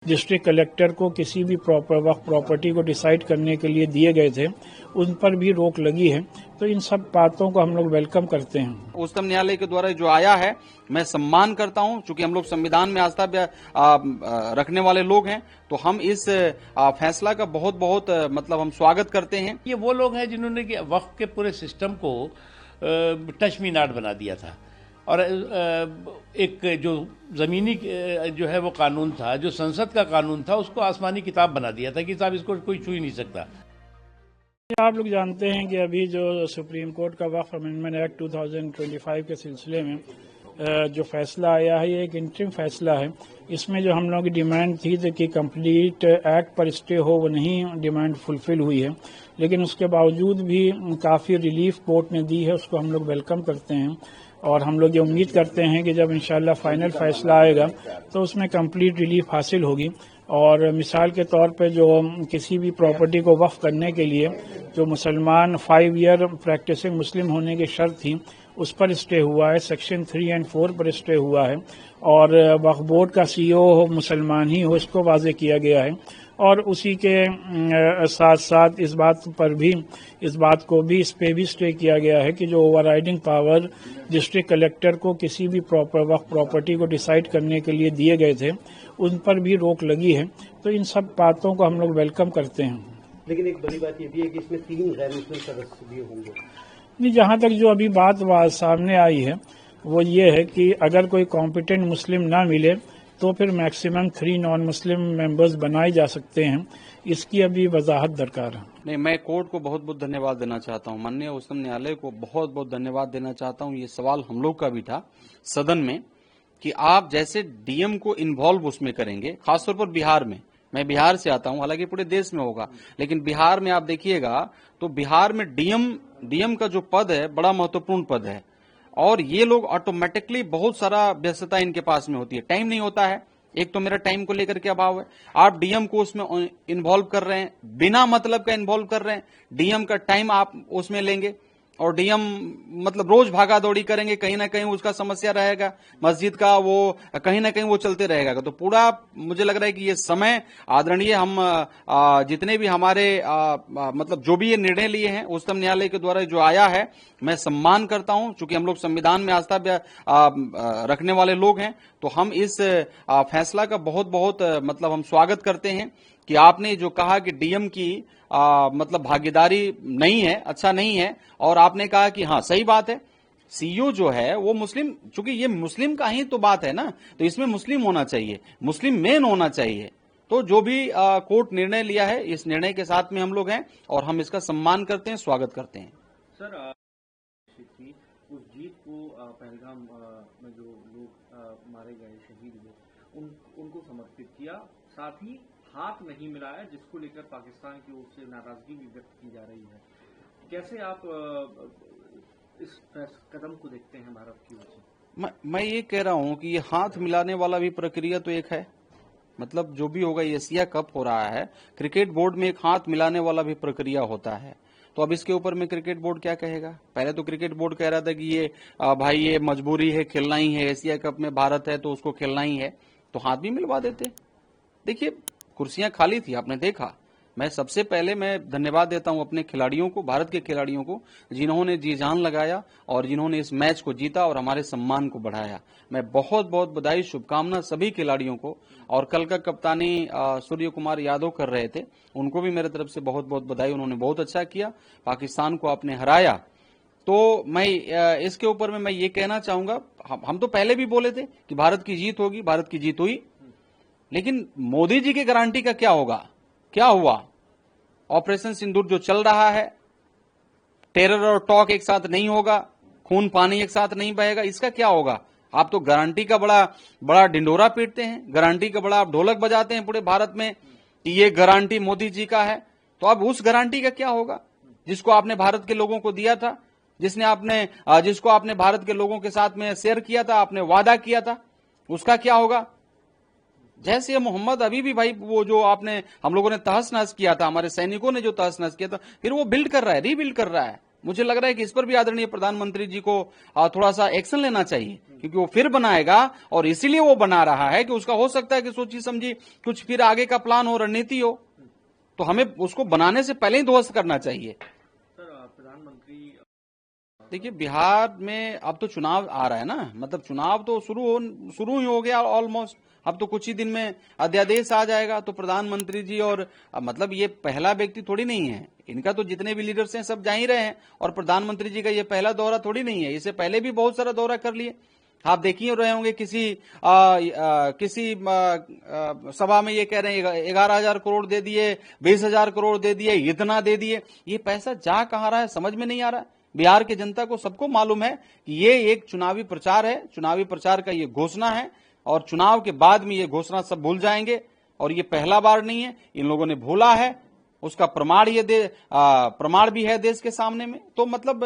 District collector को किसी भी प्रॉपर्टी को डिसाइड करने के लिए दिए गए थे, उन पर भी रोक लगी है। तो इन सब बातों को हम लोग वेलकम करते हैं। उच्चतम न्यायालय के द्वारा जो आया है मैं सम्मान करता हूं, चूंकि हम लोग संविधान में आस्था रखने वाले लोग हैं, तो हम इस फैसला का बहुत बहुत मतलब हम स्वागत करते हैं। ये वो लोग हैं जिन्होंने वक्फ के पूरे सिस्टम को टच मी नॉट बना दिया था, और एक जो जमीनी जो है वो कानून था, जो संसद का कानून था, उसको आसमानी किताब बना दिया था कि साहब इसको कोई छू ही नहीं सकता। आप लोग जानते हैं कि अभी जो सुप्रीम कोर्ट का वक्फ अमेंडमेंट एक्ट 2025 के सिलसिले में जो फैसला आया है, ये एक इंटरिम फैसला है। इसमें जो हम लोगों की डिमांड थी कि कंप्लीट एक्ट पर स्टे हो, वो नहीं डिमांड फुलफिल हुई है, लेकिन उसके बावजूद भी काफ़ी रिलीफ कोर्ट ने दी है, उसको हम लोग वेलकम करते हैं। और हम लोग ये उम्मीद करते हैं कि जब इंशाल्लाह फाइनल फैसला आएगा तो उसमें कंप्लीट रिलीफ हासिल होगी। और मिसाल के तौर पे जो किसी भी प्रॉपर्टी को वक्फ करने के लिए जो मुसलमान 5 ईयर प्रैक्टिसिंग मुस्लिम होने की शर्त थी, उस पर स्टे हुआ है। सेक्शन 3 और 4 पर स्टे हुआ है, और वक्फ बोर्ड का CEO हो मुसलमान ही हो, इसको वाजे किया गया है। और उसी के साथ साथ इस बात को भी इस पे भी स्टे किया गया है कि जो ओवरराइडिंग पावर डिस्ट्रिक्ट कलेक्टर को किसी भी प्रॉपर्टी को डिसाइड करने के लिए दिए गए थे, उन पर भी रोक लगी है। तो इन सब बातों को हम लोग वेलकम करते हैं। लेकिन एक बड़ी बात ये भी है कि इसमें 3 गैर मुस्लिम सदस्य भी होंगे। नहीं, जहां तक जो अभी बात सामने आई है वो ये है कि अगर कोई कॉम्पिटेंट मुस्लिम ना मिले तो फिर मैक्सिमम 3 नॉन मुस्लिम मेंबर्स बनाए जा सकते हैं। इसकी अभी वजाहत दरकार है। नहीं, मैं कोर्ट को बहुत बहुत धन्यवाद देना चाहता हूं, माननीय उच्चतम न्यायालय को बहुत बहुत धन्यवाद देना चाहता हूं। ये सवाल हम लोग का भी था सदन में कि आप जैसे डीएम को इन्वॉल्व उसमें करेंगे, खासतौर पर बिहार में। मैं बिहार से आता हूं, हालांकि पूरे देश में होगा, लेकिन बिहार में आप देखिएगा तो बिहार में डीएम का जो पद है बड़ा महत्वपूर्ण पद है, और ये लोग ऑटोमेटिकली बहुत सारा व्यस्तता इनके पास में होती है, टाइम नहीं होता है। एक तो मेरा टाइम को लेकर के अभाव है, आप डीएम को उसमें इन्वॉल्व कर रहे हैं, बिना मतलब का इन्वॉल्व कर रहे हैं, डीएम का टाइम आप उसमें लेंगे, और डीएम मतलब रोज भागा दौड़ी करेंगे, कहीं ना कहीं उसका समस्या रहेगा, मस्जिद का वो कहीं ना कहीं वो चलते रहेगा। तो पूरा मुझे लग रहा है कि ये समय आदरणीय हम जितने भी हमारे मतलब जो भी ये निर्णय लिए हैं उच्चतम न्यायालय के द्वारा जो आया है, मैं सम्मान करता हूं, चूंकि हम लोग संविधान में आस्था रखने वाले लोग हैं, तो हम इस फैसला का बहुत बहुत मतलब हम स्वागत करते हैं कि आपने जो कहा कि डीएम की मतलब भागीदारी नहीं है, अच्छा नहीं है, और आपने कहा कि हाँ सही बात है, सीईओ जो है वो मुस्लिम, चूंकि ये मुस्लिम का ही तो बात है ना, तो इसमें मुस्लिम होना चाहिए, मुस्लिम मेन होना चाहिए। तो जो भी कोर्ट निर्णय लिया है, इस निर्णय के साथ में हम लोग हैं और हम इसका सम्मान करते हैं, स्वागत करते हैं। सर, उस जीत को पहलगाम में जो लोग मारे गए, शहीद हुए, उनको समर्पित किया, साथ ही हाथ नहीं मिलाया, जिसको लेकर पाकिस्तान की ओर से नाराजगी भी व्यक्त की जा रही है। कैसे आप इस कदम को देखते हैं भारत की ओर से? मैं ये कह रहा हूं कि ये हाथ मिलाने वाला भी प्रक्रिया तो एक है, मतलब जो भी होगा, एशिया कप हो रहा है, क्रिकेट बोर्ड में एक हाथ मिलाने वाला भी प्रक्रिया होता है। तो अब इसके ऊपर में क्रिकेट बोर्ड क्या कहेगा? पहले तो क्रिकेट बोर्ड कह रहा था कि ये भाई ये मजबूरी है, खेलना ही है, एशिया कप में भारत है तो उसको खेलना ही है, तो हाथ भी मिलवा देते। देखिए कुर्सियां खाली थी, आपने देखा। मैं सबसे पहले मैं धन्यवाद देता हूं अपने खिलाड़ियों को, भारत के खिलाड़ियों को, जिन्होंने जी जान लगाया और जिन्होंने इस मैच को जीता और हमारे सम्मान को बढ़ाया। मैं बहुत बहुत बधाई, शुभकामना सभी खिलाड़ियों को, और कल का कप्तानी सूर्य कुमार यादव कर रहे थे, उनको भी मेरे तरफ से बहुत बहुत बधाई, उन्होंने बहुत अच्छा किया, पाकिस्तान को आपने हराया। तो मैं इसके ऊपर में मैं ये कहना चाहूंगा, हम तो पहले भी बोले थे कि भारत की जीत होगी, भारत की जीत हुई, लेकिन मोदी जी की गारंटी का क्या होगा? क्या हुआ? ऑपरेशन सिंदूर जो चल रहा है, टेरर और टॉक एक साथ नहीं होगा, खून पानी एक साथ नहीं बहेगा, इसका क्या होगा? आप तो गारंटी का बड़ा ढिंडोरा पीटते हैं, गारंटी का बड़ा आप ढोलक बजाते हैं पूरे भारत में कि ये गारंटी मोदी जी का है। तो अब उस गारंटी का क्या होगा जिसको आपने भारत के लोगों को दिया था, जिसको आपने भारत के लोगों के साथ में शेयर किया था, आपने वादा किया था, उसका क्या होगा? जैसे मोहम्मद अभी भी भाई, वो जो हम लोगों ने तहस नहस किया था, हमारे सैनिकों ने जो तहस नहस किया था, फिर वो बिल्ड कर रहा है, रीबिल्ड कर रहा है। मुझे लग रहा है कि इस पर भी आदरणीय प्रधानमंत्री जी को थोड़ा सा एक्शन लेना चाहिए, क्योंकि वो फिर बनाएगा और इसीलिए वो बना रहा है कि उसका हो सकता है कि सोची समझी कुछ फिर आगे का प्लान हो, रणनीति हो, तो हमें उसको बनाने से पहले ही ध्वस्त करना चाहिए। प्रधानमंत्री देखिए, बिहार में अब तो चुनाव आ रहा है ना, मतलब चुनाव तो शुरू ही हो गया ऑलमोस्ट। अब तो कुछ ही दिन में अध्यादेश आ जाएगा। तो प्रधानमंत्री जी और मतलब ये पहला व्यक्ति थोड़ी नहीं है, इनका तो जितने भी लीडर्स हैं सब जा ही रहे हैं, और प्रधानमंत्री जी का ये पहला दौरा थोड़ी नहीं है, इससे पहले भी बहुत सारा दौरा कर लिए। आप देख ही रहे होंगे किसी सभा में ये कह रहे हैं 11,000 करोड़ दे दिए, 20,000 करोड़ दे दिए, इतना दे दिए। ये पैसा जा कहाँ रहा है समझ में नहीं आ रहा है। बिहार की जनता को सबको मालूम है कि ये एक चुनावी प्रचार है, चुनावी प्रचार का ये घोषणा है, और चुनाव के बाद में ये घोषणा सब भूल जाएंगे। और ये पहला बार नहीं है, इन लोगों ने भूला है, उसका प्रमाण भी है देश के सामने में। तो मतलब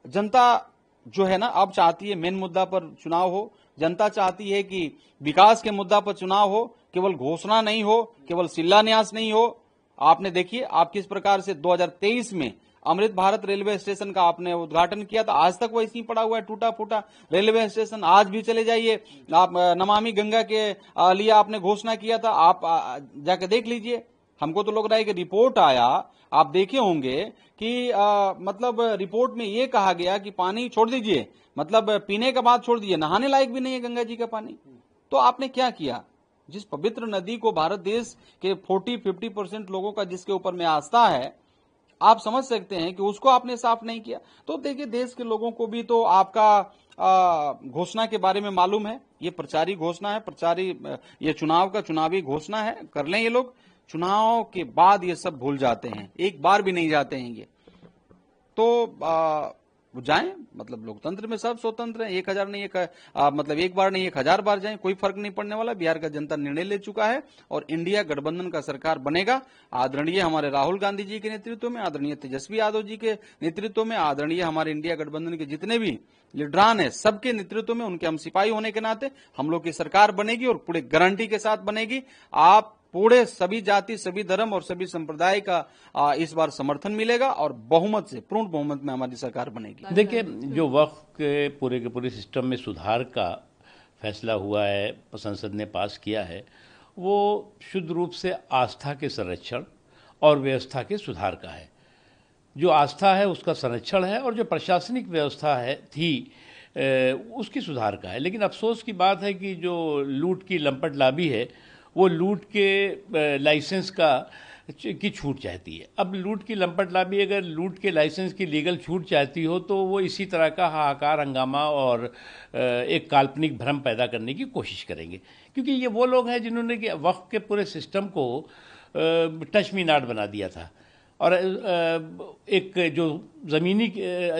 जनता जो है ना अब चाहती है मेन मुद्दा पर चुनाव हो। जनता चाहती है कि विकास के मुद्दा पर चुनाव हो, केवल घोषणा नहीं हो, केवल शिलान्यास नहीं हो। आपने देखिए आप किस प्रकार से 2023 में अमृत भारत रेलवे स्टेशन का आपने उद्घाटन किया था, आज तक वो इसी पड़ा हुआ है, टूटा फूटा रेलवे स्टेशन। आज भी चले जाइए, आप नमामि गंगा के लिए आपने घोषणा किया था, आप जाके देख लीजिए। हमको तो लग रहा है कि रिपोर्ट आया, आप देखे होंगे कि मतलब रिपोर्ट में ये कहा गया कि पानी छोड़ दीजिए, मतलब पीने का बात छोड़ दीजिए, नहाने लायक भी नहीं है गंगा जी का पानी। तो आपने क्या किया? जिस पवित्र नदी को भारत देश के 40-50% लोगों का जिसके ऊपर में आस्था है, आप समझ सकते हैं कि उसको आपने साफ नहीं किया। तो देखिए, देश के लोगों को भी तो आपका घोषणा के बारे में मालूम है। ये प्रचारी घोषणा है, ये चुनाव का चुनावी घोषणा है, कर लें ये लोग। चुनाव के बाद ये सब भूल जाते हैं, एक बार भी नहीं जाते हैं ये। तो जाएं, मतलब लोकतंत्र में सब स्वतंत्र है। 1,000 नहीं मतलब एक बार नहीं 1,000 बार जाएं, कोई फर्क नहीं पड़ने वाला। बिहार का जनता निर्णय ले चुका है और इंडिया गठबंधन का सरकार बनेगा। आदरणीय हमारे राहुल गांधी जी के नेतृत्व में, आदरणीय तेजस्वी यादव जी के नेतृत्व में, आदरणीय हमारे इंडिया गठबंधन के जितने भी लीडरान है सबके नेतृत्व में, उनके हम सिपाही होने के नाते हम लोग की सरकार बनेगी और पूरे गारंटी के साथ बनेगी। आप पूरे सभी जाति, सभी धर्म और सभी संप्रदाय का इस बार समर्थन मिलेगा और बहुमत से, पूर्ण बहुमत में हमारी सरकार बनेगी। देखिए, जो वक्फ के पूरे सिस्टम में सुधार का फैसला हुआ है, संसद ने पास किया है, वो शुद्ध रूप से आस्था के संरक्षण और व्यवस्था के सुधार का है। जो आस्था है उसका संरक्षण है और जो प्रशासनिक व्यवस्था है उसकी सुधार का है। लेकिन अफसोस की बात है कि जो लूट की लंपट लाबी है वो लूट के लाइसेंस की छूट चाहती है। अब लूट की लंपट लाबी अगर लूट के लाइसेंस की लीगल छूट चाहती हो तो वो इसी तरह का हाहाकार, हंगामा और एक काल्पनिक भ्रम पैदा करने की कोशिश करेंगे, क्योंकि ये वो लोग हैं जिन्होंने कि वक्फ के पूरे सिस्टम को टचमीनाट बना दिया था। और एक जो ज़मीनी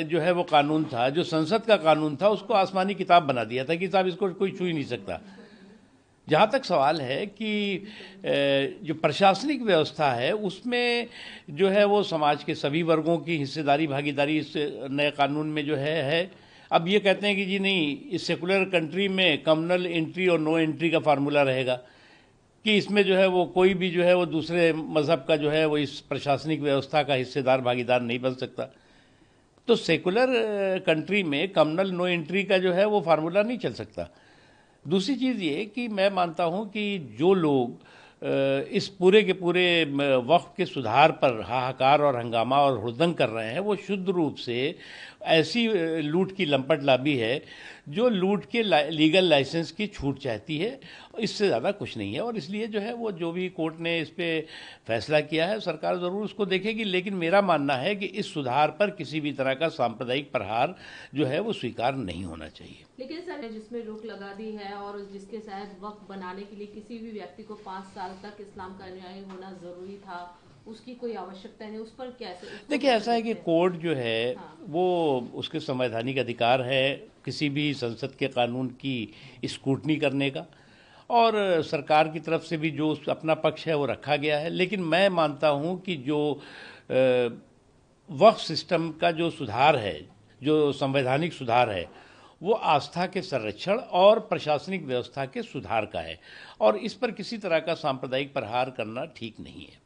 जो है वो कानून था, जो संसद का कानून था, उसको आसमानी किताब बना दिया था कि साहब इसको कोई छू ही नहीं सकता। जहाँ तक सवाल है कि जो प्रशासनिक व्यवस्था है उसमें जो है वो समाज के सभी वर्गों की हिस्सेदारी, भागीदारी इस नए कानून में जो है। अब ये कहते हैं कि जी नहीं, इस सेकुलर कंट्री में कम्युनल एंट्री और नो एंट्री का फार्मूला रहेगा कि इसमें जो है वो कोई भी जो है वो दूसरे मज़हब का जो है वो इस प्रशासनिक व्यवस्था का हिस्सेदार, भागीदार नहीं बन सकता। तो सेकुलर कंट्री में कम्युनल नो एंट्री का जो है वो फार्मूला नहीं चल सकता। दूसरी चीज़ ये कि मैं मानता हूँ कि जो लोग इस पूरे के पूरे वक्फ के सुधार पर हाहाकार और हंगामा और हुड़दंग कर रहे हैं, वो शुद्ध रूप से ऐसी लूट की लंपट लाबी है जो लूट के लीगल लाइसेंस की छूट चाहती है, इससे ज़्यादा कुछ नहीं है। और इसलिए जो है वो जो भी कोर्ट ने इस पे फैसला किया है सरकार ज़रूर उसको देखेगी। लेकिन मेरा मानना है कि इस सुधार पर किसी भी तरह का सांप्रदायिक प्रहार जो है वो स्वीकार नहीं होना चाहिए। लेकिन सर, जिसमें रोक लगा दी है और जिसके तहत वक्फ बनाने के लिए किसी भी व्यक्ति को 5 साल तक इस्लाम का अनुयायी होना जरूरी था, उसकी कोई आवश्यकता नहीं, उस पर कैसे? देखिए, ऐसा है कि कोर्ट जो है वो उसके संवैधानिक अधिकार है किसी भी संसद के कानून की स्क्रूटनी करने का, और सरकार की तरफ से भी जो अपना पक्ष है वो रखा गया है। लेकिन मैं मानता हूँ कि जो वक्फ सिस्टम का जो सुधार है, जो संवैधानिक सुधार है, वो आस्था के संरक्षण और प्रशासनिक व्यवस्था के सुधार का है, और इस पर किसी तरह का सांप्रदायिक प्रहार करना ठीक नहीं है।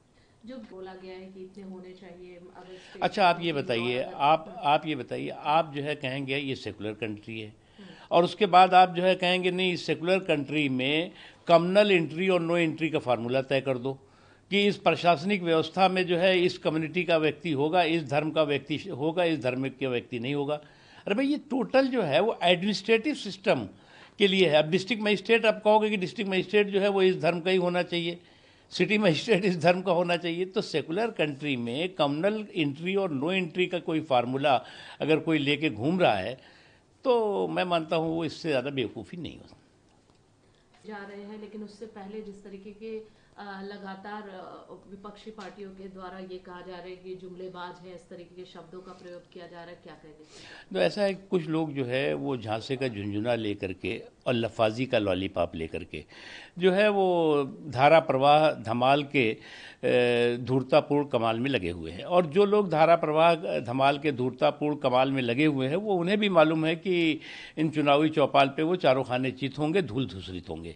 जो बोला गया है कि इतने होने चाहिए अगर स्टेट अच्छा, आप ये की बताइए, और आप ये बताइए, आप जो है कहेंगे ये सेकुलर कंट्री है, और उसके बाद आप जो है कहेंगे नहीं, इस सेकुलर कंट्री में कम्युनल एंट्री और नो एंट्री का फार्मूला तय कर दो कि इस प्रशासनिक व्यवस्था में जो है इस कम्युनिटी का व्यक्ति होगा, इस धर्म का व्यक्ति होगा, इस धर्म का व्यक्ति नहीं होगा। अरे भाई, ये टोटल जो है वो एडमिनिस्ट्रेटिव सिस्टम के लिए है। अब डिस्ट्रिक्ट मजिस्ट्रेट आप कहोगे कि डिस्ट्रिक्ट मजिस्ट्रेट जो है वो इस धर्म का ही होना चाहिए, सिटी मजिस्ट्रेट इस धर्म का होना चाहिए। तो सेकुलर कंट्री में कम्युनल एंट्री और नो एंट्री का कोई फार्मूला अगर कोई लेके घूम रहा है तो मैं मानता हूँ वो इससे ज़्यादा बेवकूफ़ी नहीं हो। जा रहे हैं, लेकिन उससे पहले जिस तरीके के लगातार विपक्षी पार्टियों के द्वारा ये कहा जा रहा है कि जुमलेबाज है, इस तरीके के शब्दों का प्रयोग किया जा रहा है, क्या कहेंगे? तो ऐसा है कि कुछ लोग जो है वो झांसे का झुंझुना लेकर के और लफाजी का लॉलीपॉप लेकर के जो है वो धारा प्रवाह धमाल के धूर्तापूर्ण कमाल में लगे हुए हैं। और जो लोग धारा प्रवाह धमाल के धूर्तापूर्ण कमाल में लगे हुए हैं वो उन्हें भी मालूम है कि इन चुनावी चौपाल पे वो चारों खाने चित होंगे, धूल धूसरित होंगे।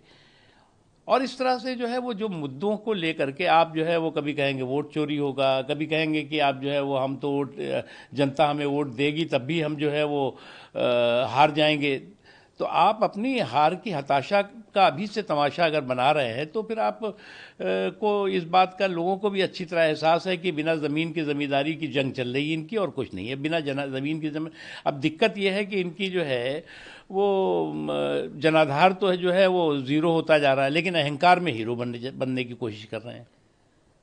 और इस तरह से जो है वो जो मुद्दों को लेकर के आप जो है वो कभी कहेंगे वोट चोरी होगा, कभी कहेंगे कि आप जो है वो हम तो वोट जनता हमें वोट देगी तब भी हम जो है वो हार जाएंगे। तो आप अपनी हार की हताशा का अभी से तमाशा अगर बना रहे हैं तो फिर आप को इस बात का लोगों को भी अच्छी तरह एहसास है कि बिना ज़मीन की ज़मींदारी की जंग चल रही है इनकी, और कुछ नहीं है। बिना ज़मीन की ज़मीन, अब दिक्कत यह है कि इनकी जो है वो जनाधार तो है जो है वो ज़ीरो होता जा रहा है, लेकिन अहंकार में हीरो बनने की कोशिश कर रहे हैं।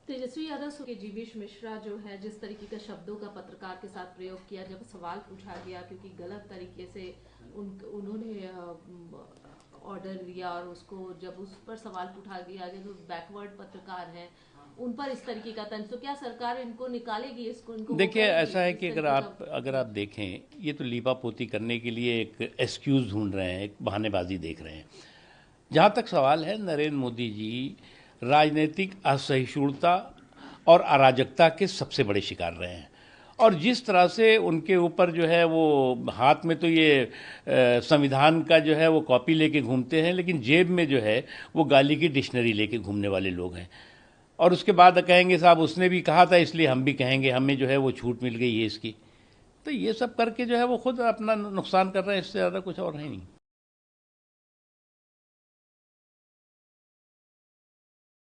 तेजस्वी यादव के जीवेश मिश्रा जो है जिस तरीके का शब्दों का पत्रकार के साथ प्रयोग किया, जब सवाल पूछा गया क्योंकि गलत तरीके से उन्होंने ऑर्डर दिया और उसको जब उस पर सवाल उठा दिया गया तो बैकवर्ड पत्रकार हैं, उन पर इस तरीके का तंज, तो क्या सरकार इनको निकालेगी? इसको इनको देखिए, ऐसा है कि अगर आप देखें, ये तो लीपापोती करने के लिए एक एक्सक्यूज ढूंढ रहे हैं, एक बहानेबाजी देख रहे हैं। जहाँ तक सवाल है, नरेंद्र मोदी जी राजनीतिक असहिष्णुता और अराजकता के सबसे बड़े शिकार रहे हैं। और जिस तरह से उनके ऊपर जो है वो हाथ में तो ये संविधान का जो है वो कॉपी लेके घूमते हैं, लेकिन जेब में जो है वो गाली की डिक्शनरी लेके घूमने वाले लोग हैं। और उसके बाद कहेंगे साहब उसने भी कहा था इसलिए हम भी कहेंगे, हमें जो है वो छूट मिल गई है इसकी। तो ये सब करके जो है वो खुद अपना नुकसान कर रहे हैं, इससे ज़्यादा कुछ और है नहीं।